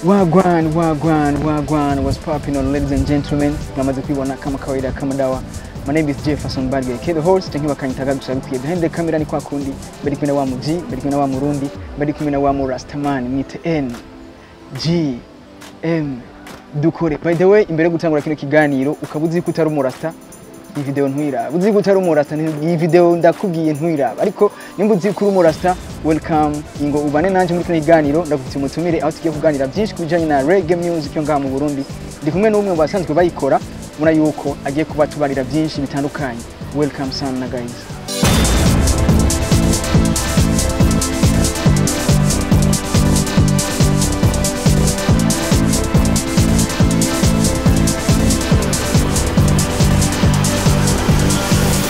Wagwan, what's popping on, ladies and gentlemen? Namaze kuibona kama kawaida kama dawa. My name is Jefferson Barge, the host. Tangi wakanyitaga gusarukiye behind the camera ni kwa kundi. Bari kumwe na wa Muji, bari kumwe na wa Murundi, bari kumwe na wa Umu Rasta man. Nite N G M dukore. By the way, imbere gutangura kino kiganiro ukabuzi ko utari Umu Rasta. Iyi video ntwira. Uzi ko utari Umu Rasta, iyi video ndakubwiye ntwira. Ariko nimba uzi ko uri Umu Rasta, welcome. Ingo ubane nanje muri kino kiganiro ndagufite umutumire aho tugiye kuganira byinshi kubijanye na reggae music yo ngaha mu Burundi. Ndi kumwe n'umwe mu basanzwe bayikora muna yuko agiye kuba tubarira byinshi bitandukanye. Welcome sana guys.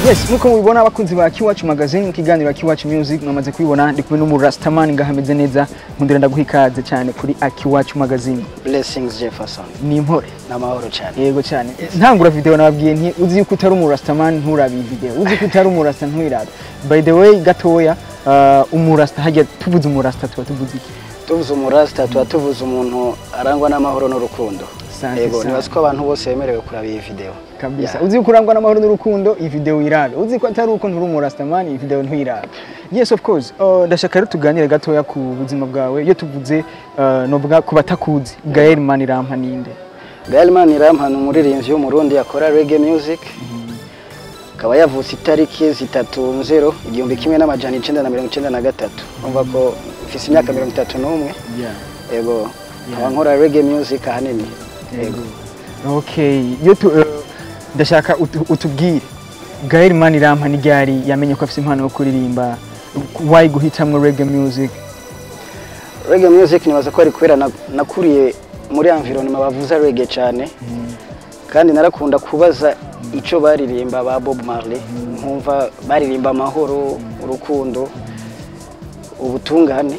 Yes, muko mubibona abakunzi ba Kiwacu magazine kiganiro Kiwacu music mwamaze kubibona ndi kumwe n'Umu Rasta man ngahameze neza nkundira ndaguhikaze cyane kuri Kiwacu magazine. Blessings Jefferson. Ni impore Namahoro cyane. Yego cyane. Ntangura video nababwiye nti uzi yuko utari Umu Rasta man nturabi video. Uzi ko utari Umu Rasta ntwirabe. By the way gatoya Umu Rasta hajya tuvuze Umu Rasta tuvuze iki? Tuvuze Umu Rasta tuvuze umuntu arangwa n'amahoro n'urukundo. Yego nibaza ko abantu bose bemerewe kuraba iyi video. Kabisa. Uzi ko urangwa n'amahoro n'urukundo iyi video irabe. Uzi ko atari uko nturi Umu Rasta man iyi video ntwirabe. Yes of course. Ndashaka rero tuganire gatoya ku buzima bwawe. Iyo tuvuze novuga ku batakuzi Gael MANIRAMPA ninde? Gael MANIRAMPA ni umuririmbyi w'umurundi akora reggae music. Akaba yavutse itariki 30 igihumbi kimwe n'amajana 1993. Umva ko mfise imyaka 31. Yego. Nkora reggae music ahanini. Yego. Okay. Yo ndashaka utubwire Gael MANIRAMPA ni ryari yamenye ko afite impano yo kuririmba, why guhitamwe reggae music? Reggae music nibaza ko ari kwera nakuriye muri environment bavuza reggae cyane. Kandi narakunda kubaza ico baririmba ba Bob Marley, nkumva baririmba amahoro, urukundo, ubutungane.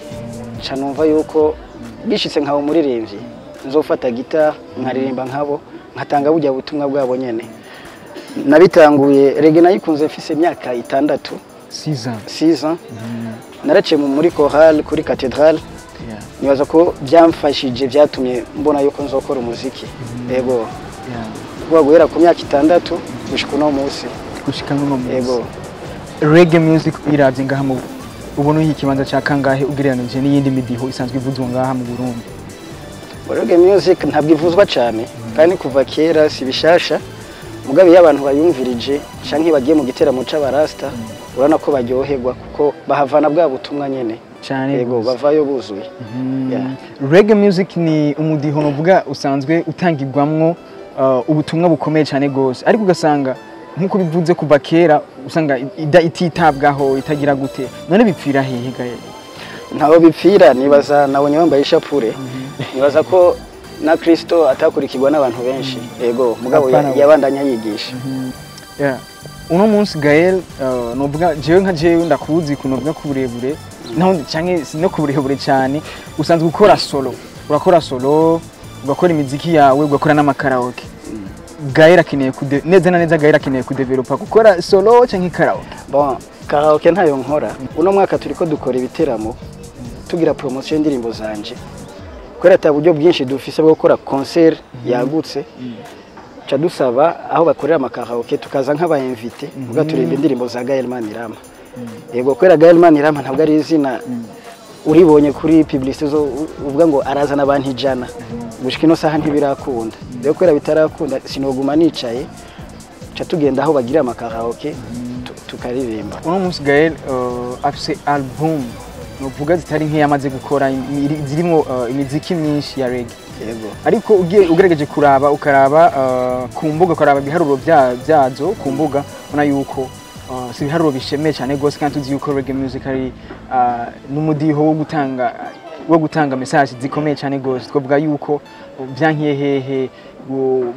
Canumva yuko bishitse nkaho muririmbyi nzofata gita nkaririmba nkabo nkatanga bujya butumwa bwabo nyene. Nabitanguye reggae nayikunze mfise imyaka 6. 6 ans. Naraciye muri chorale kuri cathedrale. Nibaza ko byamfashije byatumye mbona yuko nzokora umuziki. Yego. Kuba guhera ku myaka 6 gushika no munsi. Gushika no munsi. Yego. Reggae music iravye ngaha mu ubona iki kibanza ca kangahe ugereranije n'iyindi midiho isanzwe ivuzwa ngaha mu Burundi? Reggae music ntabwo ivuzwa cyane kandi kuva kera si bishasha. Mugabe y'abantu bayumvirije canke bagiye mu giteramo c'abarasta urana ko baryoherwa kuko bahavana bwa butumwa nyene cyane. Yego bavayo buzuye. Reggae music ni umudiho novuga usanzwe utangirwamwo ubutumwa bukomeye cyane gose, ariko ugasanga nkuko bivuze kuva kera usanga ititabwaho itagira gute. None bipfira hehe Gael? Ntaho bipfira, nibaza nabonye bambaye ishapure. Nibaza ko na Kristo atakurikirwa n'abantu benshi. Yego mugabo yabandanya yigisha. Uno munsi Gael novuga jewe nka jewe ndakuzi kunovuga ku burebure naho canke no ku burebure cyane usanzwe ukora solo. Urakora solo, ugakora imiziki yawe, ugakora n'amakaraoke. Gael akeneye neza na neza Gael akeneye kudevelopa gukora solo canke karaoke? Bon, karaoke ntayo nkora. Uno mwaka turiko dukora ibiteramo tugira promotion y'indirimbo zanje. Kwera ata buryo bwinshi dufise bwo gukora concert yagutse. Cha dusaba aho bakorera amakaraoke tukaza nk'aba invité ugaturirimba indirimbo za Gael MANIRAMPA. Yego kwera Gael MANIRAMPA ntabwo ari izina uribonye kuri publicité zo uvuga ngo arazana abantu 100. Gushika ino saha ntibirakunda. Rero kwera bitarakunda sinoguma nicaye. Cha tugenda aho bagira amakaraoke tukaririmba. Uno munsi Gael afise album novuga zitari nk'iyamaze gukora zirimo imiziki myinshi ya reggae. Yego. Ariko ugerageje kuraba ukaraba ku mbuga ukaraba biharuro byazo ku mbuga ona yuko si biharuro bishemeye cyane gose kandi tuzi yuko reggae music ari n'umudiho wo gutanga message zikomeye cyane gose. Twavuga yuko byankiye hehe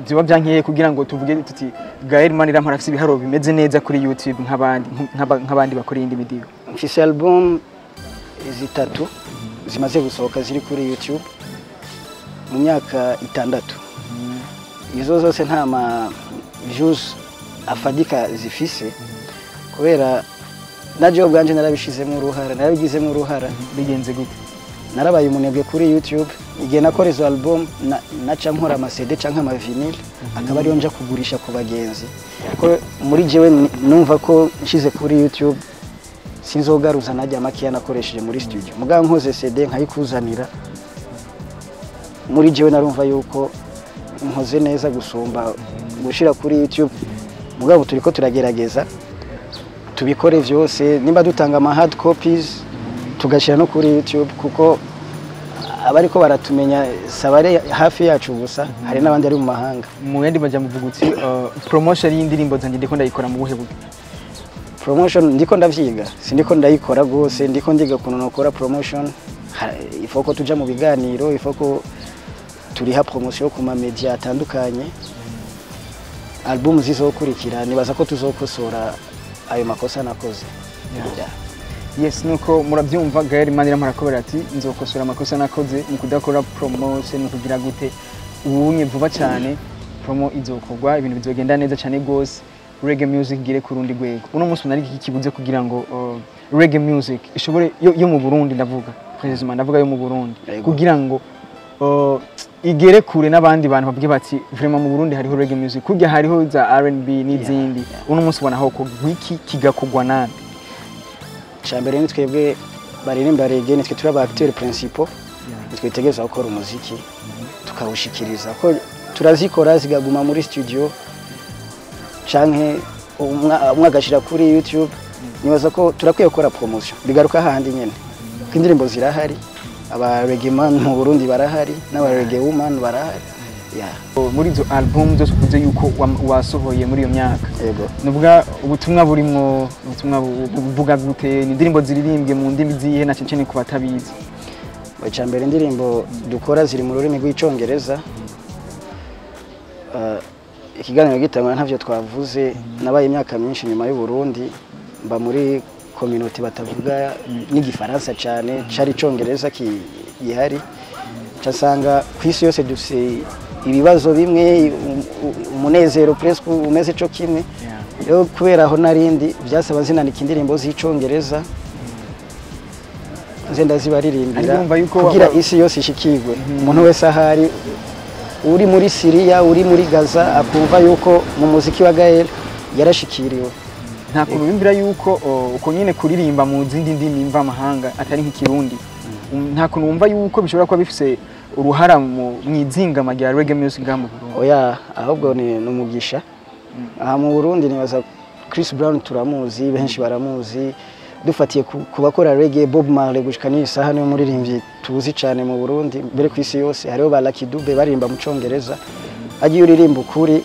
byiba byankiye kugira ngo tuvuge tuti Gael MANIRAMPA afite ibiharuro bimeze neza kuri YouTube nk'abandi bakora indi midiho. Mfise album 3 zimaze gusohoka ziri kuri YouTube mu myaka 6. Izo zose nta ma views afadika zifise kubera naje ubwanje narabishizemo uruhara, narabigizemo uruhara. Bigenze gute? Narabaye umunebwe kuri YouTube, igihe nakora izo album naca nkora ama CD canke ama vinyl akaba ariyo nja kugurisha ku bagenzi ko muri jewe numva ko nshize kuri YouTube sinzogaruza najya makiya nakoresheje muri studio mugabo nkoze CD nkayikuzanira muri jewe narumva yuko nkoze neza gusumba gushira kuri YouTube mugabo turiko turagerageza tubikore vyose nimba dutanga ama hard copies tugashira no kuri YouTube kuko abariko baratumenya sabare hafi yacu gusa hari nabandi ari mu mahanga mu yandi baja muvugutsi promotion y'indirimbo zanje ndiko ndayikora mu buhe buryo promotion ndiko ndavyiga sindiko ndayikora gose ndiko ndiga kuno nokora promotion ifoko tuja mu biganiro ifoko turiha promotion ku ma media atandukanye album zizokurikira nibaza ko tuzokosora ayo makosa nakoze yes nuko murabyumva Gael MANIRAMPA arakobera ati nzokosora amakosa nakoze mu kudakora promotion kugira gute ubunye vuba cyane promo izokorwa ibintu bizogenda neza cyane gose reggae music gire ku rundi rwego uno munsi nari kikibuze kugira ngo reggae music ishobore yo mu Burundi ndavuga precisement ndavuga yo mu Burundi kugira ngo igere kure n'abandi bantu babwiye bati vraiment mu Burundi hariho reggae music kujya hariho za R&B n'izindi uno munsi ubona aho ko wiki kigakogwa nande cyambere ni twebwe baririmba reggae nitwe turi aba acteurs principaux nitwe tegeza gukora umuziki tukawushikiriza ko turazikora zigaguma muri studio canke umwagashira kuri YouTube nibaza ko turakwiye gukora promotion bigaruka handi nyene kw'indirimbo zirahari aba reggae man mu Burundi barahari n'aba reggae woman barahari muri izo album zose kuze yuko wasohoye muri iyo myaka yego nubwa ubutumwa burimo ubutumwa buvuga gute ni indirimbo ziririmbye mu ndimi zihe na cece ku batabizi cyambere indirimbo dukora ziri mu rurimi rw'icongereza ikiganiro gitangwa ntavyo twavuze nabaye imyaka myinshi nyuma y'u Burundi mba muri community batavuga n'igifaransa cyane cari icongereza gihari casanga kwisi yose dufise ibibazo bimwe umunezero presque umeze cyo kimwe yo kubera aho narindi byasaba zinandika indirimbo z'icongereza nze ndazibaririmbira kugira isi yose ishikirwe umuntu wese ahari uri muri Syria uri muri Gaza akumva yuko mu muziki wa Gael yarashikiriwe nta kuntu bimbira yuko uko nyine kuririmba mu zindi ndimi mva mahanga atari nk'ikirundi nta kuntu wumva yuko bishobora kuba bifise uruhara mu izinga rya reggae music mu Burundi oya ahubwo ni umugisha aha mu Burundi nibaza Chris Brown turamuzi benshi baramuzi dufatiye kubakora reggae Bob Marley gushika n'isaha niyo muririmbyi tuzi cyane mu Burundi mbere ku isi yose hariho ba Lucky Dube baririmba mu Congereza agiye uririmba ukuri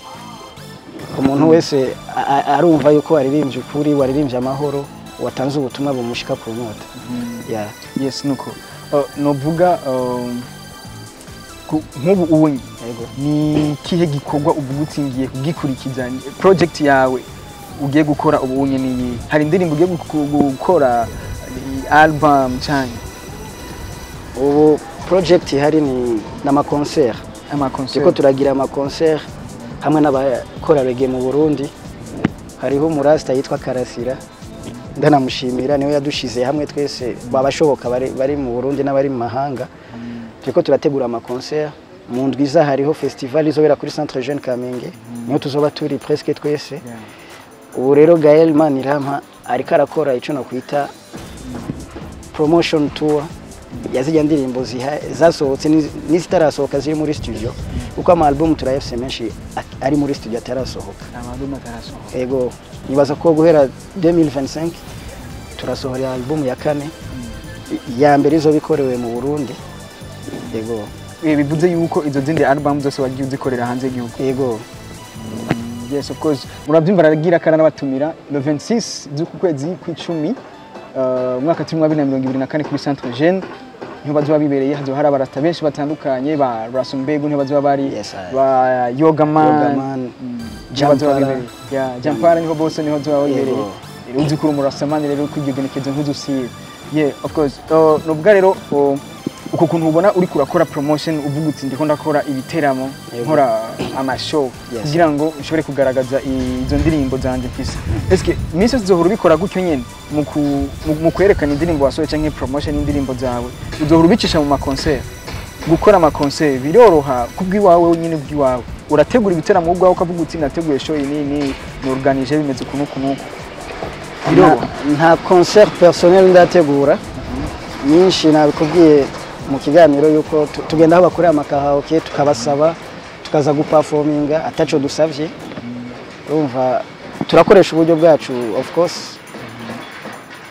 umuntu wese arumva yuko waririmbye ukuri waririmbye amahoro watanze ubutumwa bumushika ku nyota yes nuko novuga nk'ubu ubonye ni kihe gikorwa ubugutingiye kugikurikizanya project yawe ugiye gukora ubunye ni hari indirimbo ugiye gukora album cyane ubu project hari ni nama concert ko turagira ama concert hamwe n'abakora reggae mu Burundi hariho Umu Rasta yitwa Karasira ndanamushimira niwe yadushize hamwe twese babashoboka bari mu Burundi n'abari mu mahanga turiko turategura ama concert mu ndwiza hariho festival izobera kuri Centre Jeune Kamenge niyo tuzoba turi presque twese ubu rero Gael MANIRAMPA ariko arakora ico no kwita promotion tour yazijya ndirimbo zasohotse n'izitarasohoka ziri muri studio uko ama album turayafise menshi ari muri studio atarasohoka yego nibaza ko guhera 2025 turasohora album ya kane ya mbere izo bikorewe mu Burundi yego bivuze yuko izo zindi album zose wagiye uzikorera hanze y'igihugu yego yes of course murabyumva aragira kana nabatumira le 26 z'uku kwezi kw'icumi umwaka 2024 kuri Centre Jeune niho bazoba bibereye hazo hari abarasta benshi batandukanye ba Rasumbegu niho bazoba bari ba Yoga Man Jampara niho bose niho bazoba bibereye uzi kuri umurasamani rero kwigenekezo nk'udusire of course nubwo rero uko kuntu ubona uri kurakora promotion uvuga uti ndiko ndakora ibiteramo nkora amashow kugira ngo ushobore kugaragaza izo ndirimbo zanje mfise eske mise zizohora ubikora gutyo nyene mu kwerekana indirimbo wasohoye canke promotion y'indirimbo zawe uzohora ubicisha mu ma concert gukora ama concert biroroha kubwiwawe wenyine bwiwawe urategura ibiteramo ubwawe ukavuga uti nateguye show ni organize bimeze kunuku biroroha nta concert personnel ndategura nyinshi nabikubwiye mu kiganiro yuko tugenda aho bakorera amakahaoke tukabasaba tukaza guperforminga ataco dusavye urumva turakoresha uburyo bwacu of course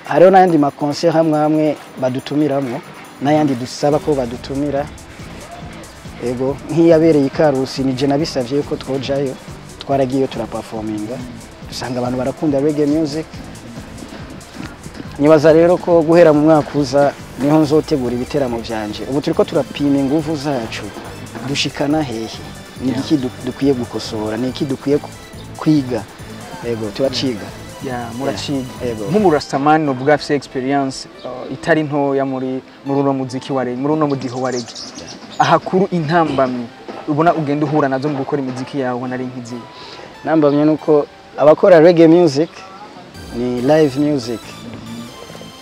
hariho n'ayandi ma concert hamwe badutumiramo n'ayandi dusaba ko badutumira ego nk'iyabereye ikarusi nije nabisavye yuko twojayo twaragiye turaperforminga dusanga abantu barakunda reggae music nibaza rero ko guhera mu mwaka uza niho nzotegura ibiteramo byanje ubu turiko turapima ingufu zacu dushikana hehe ni iki dukwiye gukosora ni iki dukwiye kwiga ego turaciga muraciga nk'Umu Rasta man novuga afise experience itari ntoya muri uno muziki wa reggae muri uno mudiho wa reggae ahakuru intambamye ubona ugenda uhura nazo mu gukora imiziki yawe nari nkizi nambamye nuko abakora reggae music ni live music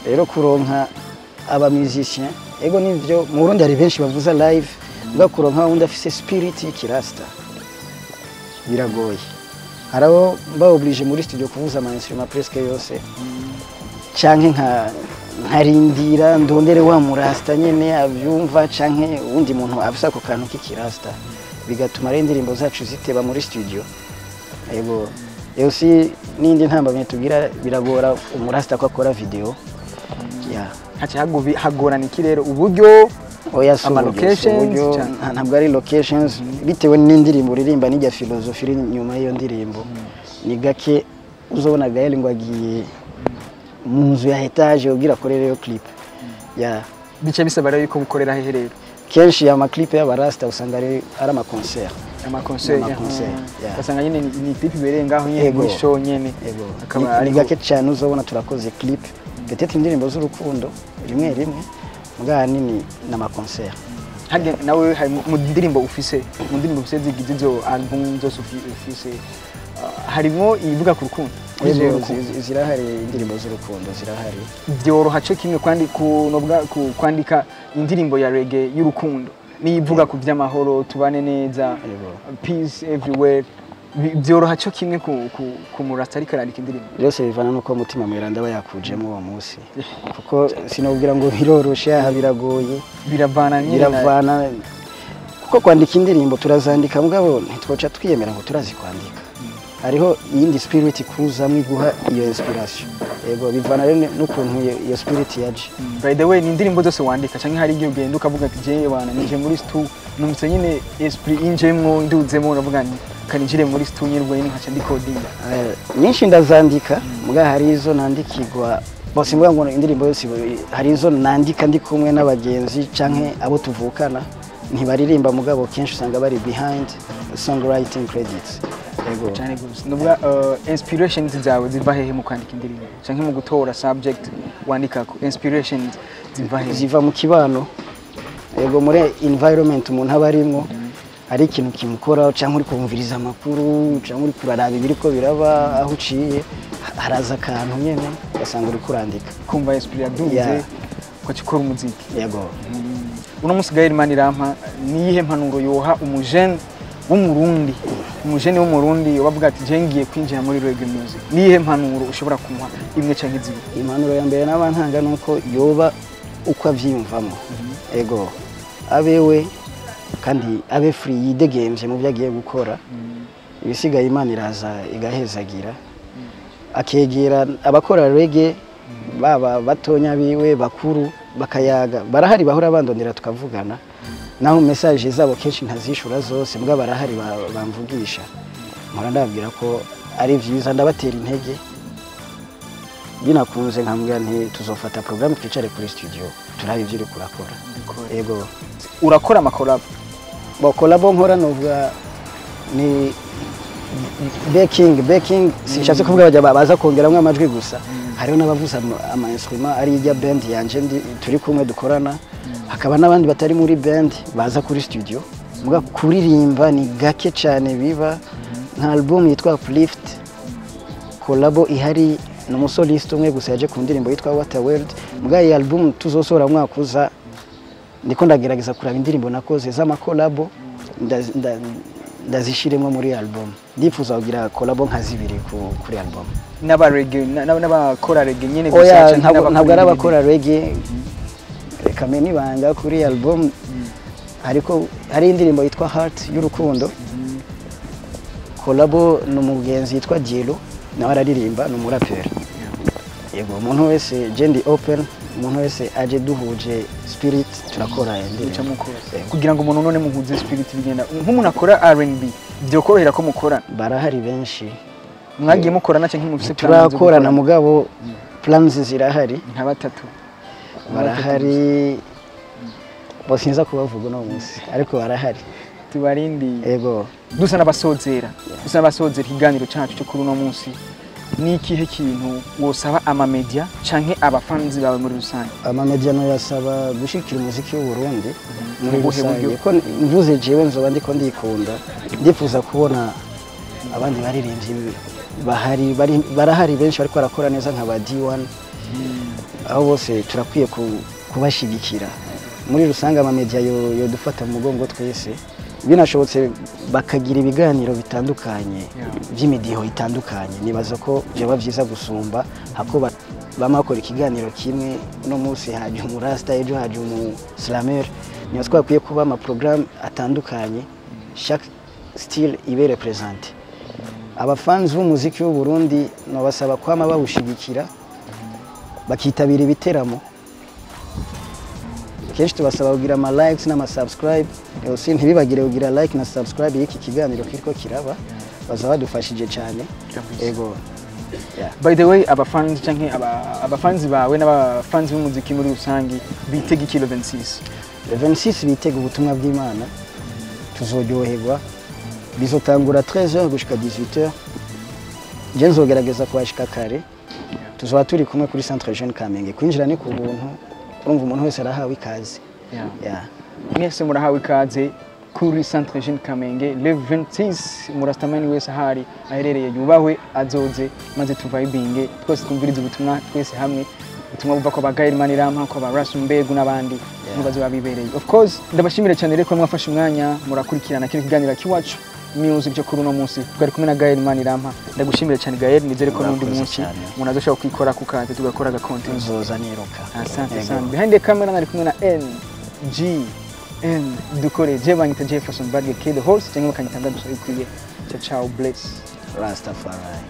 rero kuronka aba musician ego nivyo mu Burundi hari benshi bavuza live bwa kuronka undi afise spirit y'ikirasta biragoye harabo ba oblige muri studio kuvuza ama instrument presque yose canke nkarindira ndondere wa murasta nyene avyumva canke undi muntu afisa ko kantu k'ikirasta bigatuma rero indirimbo zacu ziteba muri studio ego si nindi ntambamye tugira biragora umurasta ko akora video hacha hagorana iki rero uburyo ama locations ntabwo ari locations bitewe n'indirimbo uririmba n'ijya philosophy iri nyuma y'iyo ndirimbo ni gake uzobona Gael ngo agiye mu nzu ya etage ugira korera yo clip bice bisaba rero yuko mukorera hehe rero kenshi ya ma clip y'abarasta usanga ari ama concert basanga nyine ni clip berengaho nyine mu show nyene akaba ari gake cyane uzobona turakoze clip peut-être indirimbo z'urukundo rimwe mugana nini n'ama concert hage nawe mu ndirimbo ufise zigize zo album zose ufise harimo ivuga ku rukundo zirahari indirimbo z'urukundo zirahari byoroha cyo kimwe kwandika indirimbo ya reggae y'urukundo nivuga ku by'amahoro tubane neza peace everywhere byoroha cyo kimwe ku murasta ariko arandika indirimbo byose bivana nuko mutima mweranda aba yakujemo uwo munsi kuko sinubwira ngo biroroshe aha biragoye biravana kuko kwandika indirimbo turazandika mugabo ntitwoca twiyemera ngo turazikwandika hariho iyindi spirit kuzamwe iguha iyo inspiration yego bivana rero n'ukuntu iyo spirit yaje by the way ni indirimbo zose wandika canke hari igihe ugenda ukavuga ati je bana nije muri stu numutse nyine esprit injemwo nduzemo uravuga nti kanijire muri stu nyirwo nyine nkaca ndikodinga nyinshi ndazandika muga hari izo nandikirwa bose mvuga ngo indirimbo yose hari izo nandika ndi kumwe n'abagenzi canke abo tuvukana ntibaririmba mugabo kenshi usanga bari behind songwriting credits ego cyane gusa nubwa inspirations zawe ziva hehe mu kwandika indirimbo canke mu gutora subject wandikako inspirations ziva mu kibano ego muri environment umuntu aba arimo ari ikintu kimukora canke uri kumviriza amakuru canke uri kuraraba ibiriko biraba aho uciye haraza akantu nyene ugasanga uri kurandika kumva inspiration duze ko cikora umuziki yego uno musi Gael MANIRAMPA niyihe mpanuro yoha umujene w'umurundi umujene w'umurundi bavuga ati je ngiye kwinjira muri reggae music niyihe mpanuro ushobora kumuha imwe canke zibiri impanuro ya mbere n'abantanga nuko yoba uko avyimvamo ego abewe kandi abe free yidegemvye mu byagiye gukora ibisigaye Imana iraza igahezagira akegera abakora reggae baba batonya biwe bakuru bakayaga barahari bahora bandondera tukavugana naho message zabo kenshi ntazishura zose mbwa barahari bamvugisha mpora ndabwira ko ari vyiza ndabatera intege binakunze nkambwira nti tuzofata program twicare kuri studio turabe ivyo uri kurakora yego urakora ama collab collab nkora novuga ni backing sishatse kuvuga bajya baza kongeramwe amajwi gusa hariho n'abavuza ama instrument ari ijya band yanje turi kumwe dukorana hakaba n'abandi batari muri band baza kuri studio muga kuririmba ni gake cyane biba nka album yitwa Uplift collabo ihari n'umusolist umwe gusa yaje ku ndirimbo yitwa What a World muga iyi album tuzosora mwaka uza ndiko ndagerageza kuraba indirimbo nakoze z'amakolabo ndazishiremo muri album. Ndifuza kugira kolabo nka zibiri kuri album. N'aba reggae n'abakora reggae nyene gusa ntabwo ari abakora reggae. Reka meni banga kuri album. Ariko hari indirimbo yitwa Heart y'urukundo. Kolabo n'umugenzi yitwa Dielo nawe araririmba n'umuraperi. Yego umuntu wese jendi open, umuntu wese aje duhuje spirit turakora indirimbo kugira ngo umuntu none muhuze spirit bigenda nk'umuntu akora R&B byo korohera ko mukora. Barahari benshi mwagiye mukorana cyangwa nk'umufise turakorana mugabo plans zirahari nka batatu barahari bosinza kubavuga no munsi ariko barahari tubarindi. Yego dusa n'abasozera ikiganiro cyacu cyo kuri no munsi. Ni ikihe kintu wosaba ama media canke abafanzi bawe muri rusange? Ama media no yasaba gushikira umuziki w'u Burundi muri rusange ko mvuze jewe nzoba ndiko ndikunda ndifuza kubona abandi baririmbyi barahari benshi bariko barakora neza nka ba D1 aho bose turakwiye kubashigikira muri rusange. Ama media yo dufata mu mugongo twese binashobotse bakagira ibiganiro bitandukanye by'imidiho itandukanye. Nibaza ko byaba byiza gusumba hako bamakora ikiganiro kimwe no munsi haje Umu Rasta ejo haje Umu Slamer. Niyo twakwiye kuba ama program atandukanye chaque style ibe represente. Abafanzi b'umuziki w'u Burundi no basaba kwama bawushigikira bakitabira ibiteramo. Kenshi tubasaba kugira ama likes n'ama subscribe. Yose ntibibagire kugira like na subscribe y'iki kiganiro kiriko kiraba bazaba dufashije cyane. Ego by the way abafanzi canke abafanzi bawe n'abafanzi b'umuziki muri rusangi bitega ikilo 26 bitega ubutumwa bw'Imana. Tuzoryoherwa bizotangura 13h gushika 18h. Je nzogerageza kubashika kare. Tuzoba turi kumwe kuri Centre Jeune Kamenge. Kwinjira ni ku buntu. Urumva umuntu wese arahawe ikaze. Mwese murahawe ikaze kuri Centre Jeune Kamenge le 26 murastamani wese ahari aherereye yubahwe azoze maze tuvibinge twese twumvirize ubutumwa twese hamwe. Ubutumwa buva kwa Gael MANIRAMPA kwa Rasta Mbegu n'abandi mubazo babibereye. Of course ndabashimira cyane reko mwafashe umwanya murakurikirana kino kiganiro kiwacu music cyo kuri no munsi. Twari kumwe na Gael MANIRAMPA. Ndagushimira cyane Gael, nizere ko n'undi munsi munazoshaka kwikora kukaze tugakora ga content zoza niruka. Asante sana. Behind the camera nari kumwe na N dukore je banyita Jefferson Badge K the host cyangwa kanyitanga dusabikwiye. Ciao bless Rastafari.